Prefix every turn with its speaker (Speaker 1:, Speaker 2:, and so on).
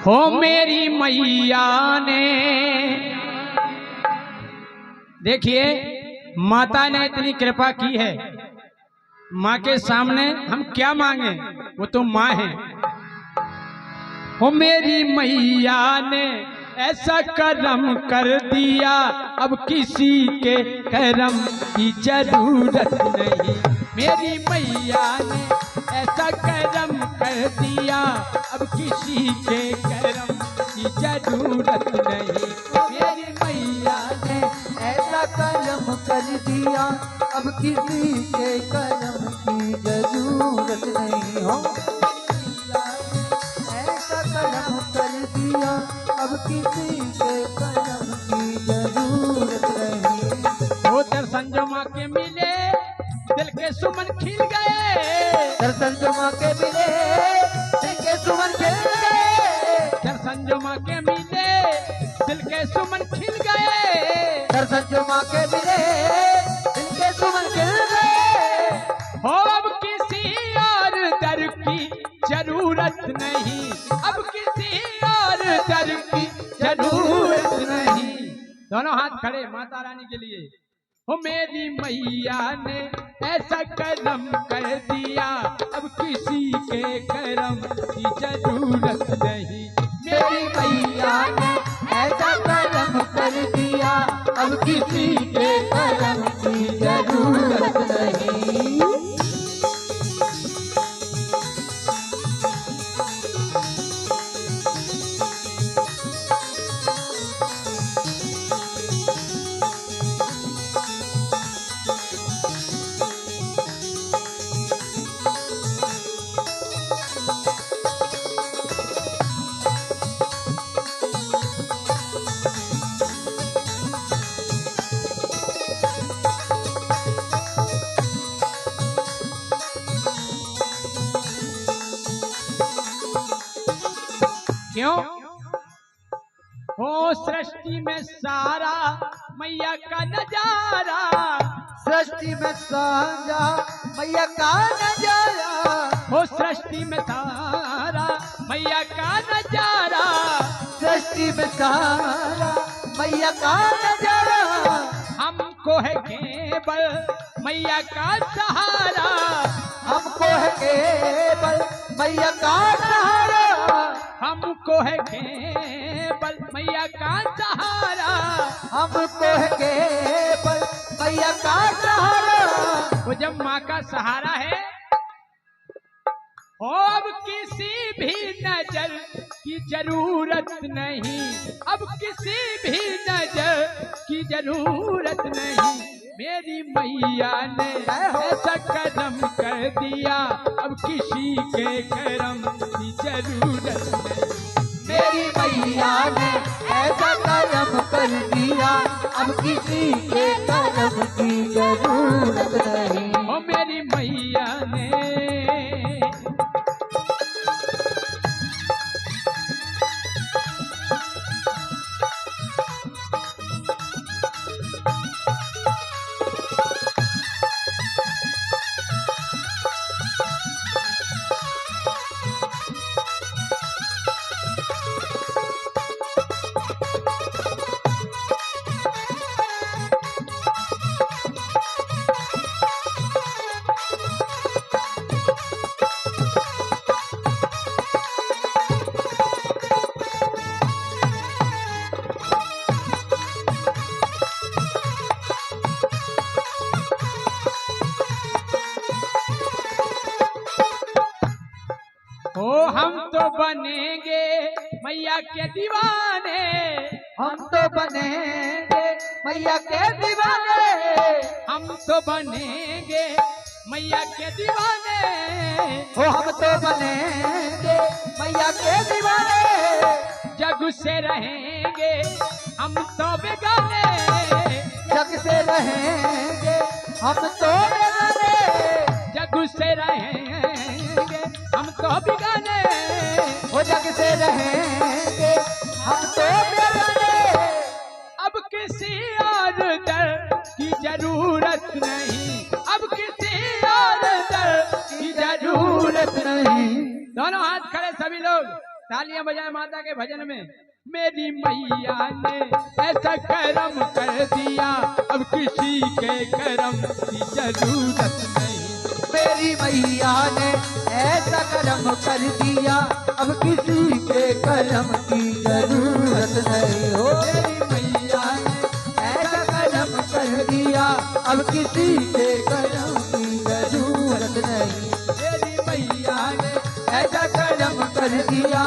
Speaker 1: हो मेरी मैया ने, देखिए माता ने इतनी कृपा की है, माँ के सामने हम क्या मांगे, वो तो माँ है। हो मेरी मैया ने ऐसा करम कर दिया, अब किसी के करम की जरूरत नहीं। मेरी मैया ने ऐसा करम कर दिया, अब किसी के करम की जरूरत नहीं।
Speaker 2: मेरी मैया ने ऐसा करम कर दिया, अब किसी के करम की जरूरत नहीं। हो ऐसा करम कर दिया, अब किसी के करम की जरूरत नहीं।
Speaker 1: वो दर्शन जो माँ के मिले, दिल के सुमन खिल गए।
Speaker 2: दर्शन जो माँ के मिले, दिल के सुमन खिल गए।
Speaker 1: दर्शन जो माँ के मिले, दिल के सुमन खिल गए।
Speaker 2: दर्शन जो माँ के मिले, दिल के सुमन खिल गए।
Speaker 1: हो अब किसी और दर की जरूरत नहीं, अब किसी और दर की जरूरत नहीं। दोनों हाथ खड़े माता रानी के लिए। हो मेरी मैया ने ऐसा करम कर दिया, अब किसी के करम की जरूरत नहीं।
Speaker 2: मेरी मैया ने ऐसा करम कर दिया, अब किसी के करम की जरूरत नहीं।
Speaker 1: क्यों? हो सृष्टि में सारा मैया का नजारा,
Speaker 2: सृष्टि में सारा मैया का नजारा।
Speaker 1: हो सृष्टि में सारा मैया का नजारा।
Speaker 2: सृष्टि में सारा मैया का नजारा।
Speaker 1: हमको है केवल मैया का सहारा,
Speaker 2: हमको है केवल मैया का सहारा।
Speaker 1: हमको है केवल मैया का सहारा।
Speaker 2: हमको है केवल मैया का सहारा।
Speaker 1: वो जब माँ का सहारा है, हो अब किसी भी नजर की जरूरत नहीं, अब किसी भी नजर की जरूरत नहीं। मेरी मैया ने ऐसा करम कर दिया, अब किसी के करम की जरूरत नहीं।
Speaker 2: मेरी मैया ने ऐसा करम कर दिया, अब किसी के करम की जरूरत नहीं।
Speaker 1: ओ मेरी मैया ने हम तो बनेंगे मैया के दीवाने,
Speaker 2: हम तो बनेंगे मैया के दीवाने।
Speaker 1: हम तो बनेंगे मैया के दीवाने।
Speaker 2: ओ हम तो बनेंगे मैया के दीवाने।
Speaker 1: जग से रहेंगे हम तो बेगाने,
Speaker 2: जग से रहेंगे हम तो बेगाने।
Speaker 1: जग से रहेंगे हम तो बेगाने।
Speaker 2: ओ जग से रहेंगे हम तो बेगाने।
Speaker 1: अब किसी और दर की जरूरत नहीं, अब किसी और दर दोनों हाथ खड़े सभी लोग, तालियां बजाएं माता के भजन में। मेरी मैया ने ऐसा करम कर दिया, अब किसी के करम की जरूरत नहीं।
Speaker 2: मेरी मैया ने ऐसा करम कर दिया, अब किसी के करम की जरूरत नहीं हो। मेरी मैया ने ऐसा करम कर दिया, अब किसी के करम की जरूरत नहीं। मेरी मैया ने ऐसा करम कर दिया,